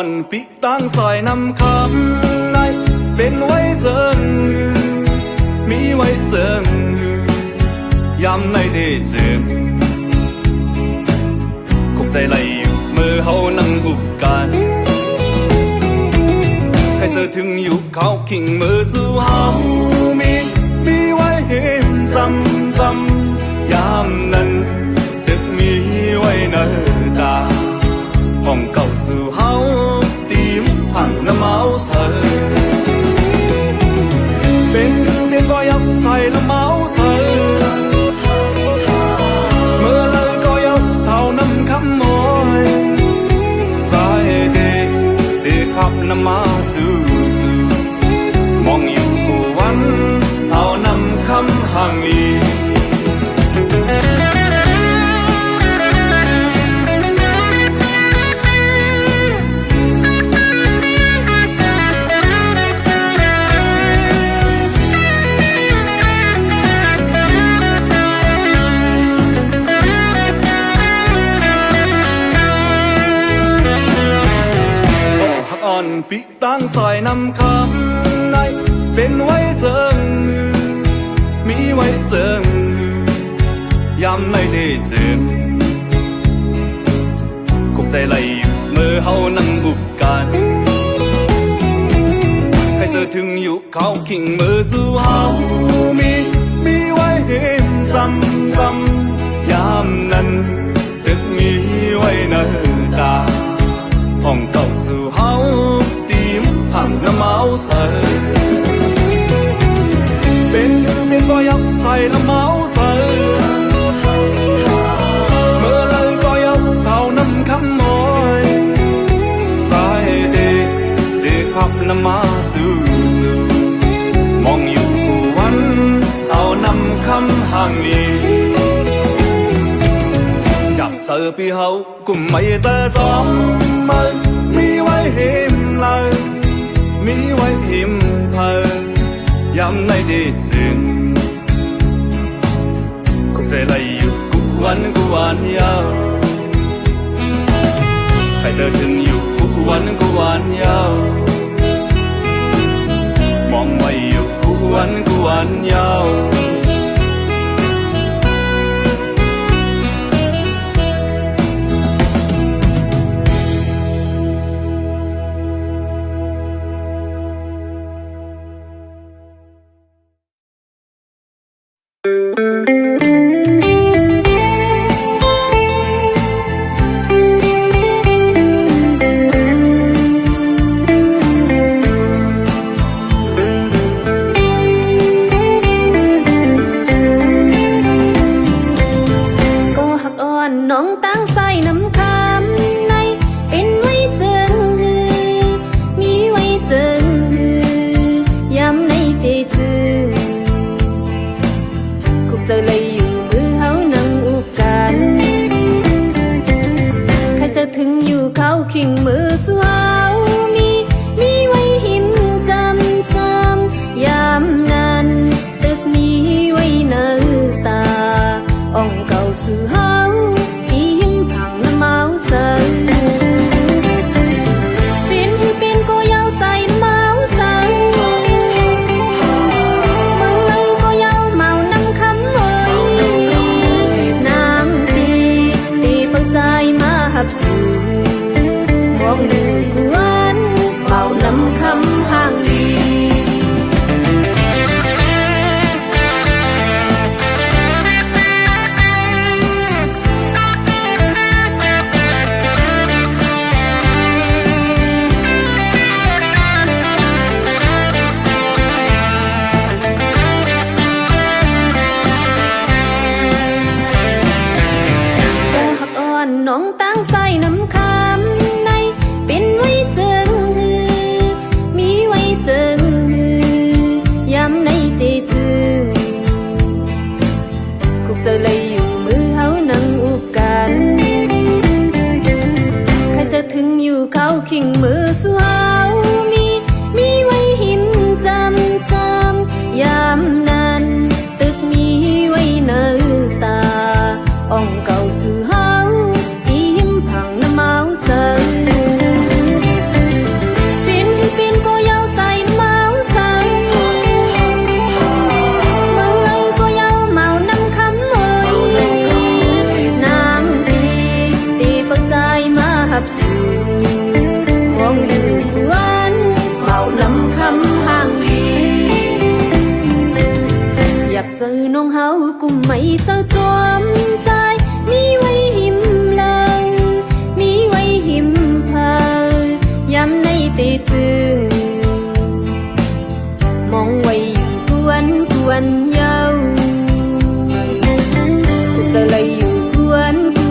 อนปิตั้งซอยนำคำในเป็นไว้เจิงมีไว้เจิงย้ำในที่เจิงคงใจไหลอยู่เมื่อเฮานั่งอุบกันให้เธอถึงอยู่เขาขิงมือสู่เฮามีไว้เห็นซ้ำๆยามนั้นตึกมีไว้เนตาห้องเก่าสู่เฮาตีมห่างน้ำเมาเสยเป็นเพียงก็ยับใส่ละเมาเสยเมื่อเลยก็ยับเศร้าน้ำคำมอยใจเด็กขับน้ำมาจู่มองอยู่กูวันเศร้าน้ำคำห่างลีปิตั้งซอยนำคำในเป็นไว้เจิงมีไว้เจิงย้ำในที่เจิงคงใจไหลอยู่เมื่อเฮานั่งบุกกันให้เธอถึงอยู่เขาขิงมือสู่เฮามีไว้เห็นซ้ำๆยามนั้นตึกมีไว้เนตาห้องเก่าสู่เฮาห่างน้ำเมาเสยเป็นเพียงก็ยับใส่ละเมาเสยเมื่อเลยก็ยับเศร้าน้ำคำมอยใจเด็กขับน้ำมาจู่มองอยู่กูวันเศร้าน้ำคำห่างลีอยากเจอพี่เฮากุมไม่เจอจอมมันมีไว้เห็นเลยมีไว้พิมพ์เพย้ำในที่จริงคงใจไหลอยู่กูวันยาวใครเธอถึงอยู่กูวันยาวมองไว้อยู่กูวันยาวน้องตั้งใส่น้ำคำในเป็นไว้เจิงมีไว้เจิงย้ำในเตจึงคุกเจอเลยอยู่มือเฮานั่งอุกกันใครจะถึงอยู่เขาขิงมือสวาวมีไว้หิมจำยามนั้นตึกมีไว้เนตาอ่องเก่าสู่เฮาเป็นก็ยาวใส่เมาใส่เมืองเลยก็ยาวเมาน้ำคำเอ่ยน้ำตีเปิดใจมาหับสู่มองดูกวนเมาน้ำคำห่างลีน้องตั้งใส่น้ำคำในเป็นไว้เจิงมีไว้เจิงย้ำในเตจึงคุกเจอเลยอยู่มือเฮานั่งอุกกันใครจะถึงอยู่เขาขิงมือสวาวมีไว้หิมจำยามนั้นตึกมีไว้เนตาอ่องเก่าสู่เฮาพังน้ำเมาเสย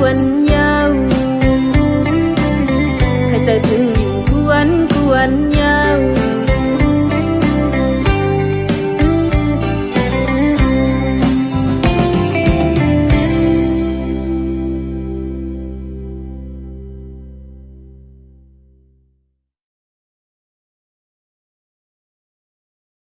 วน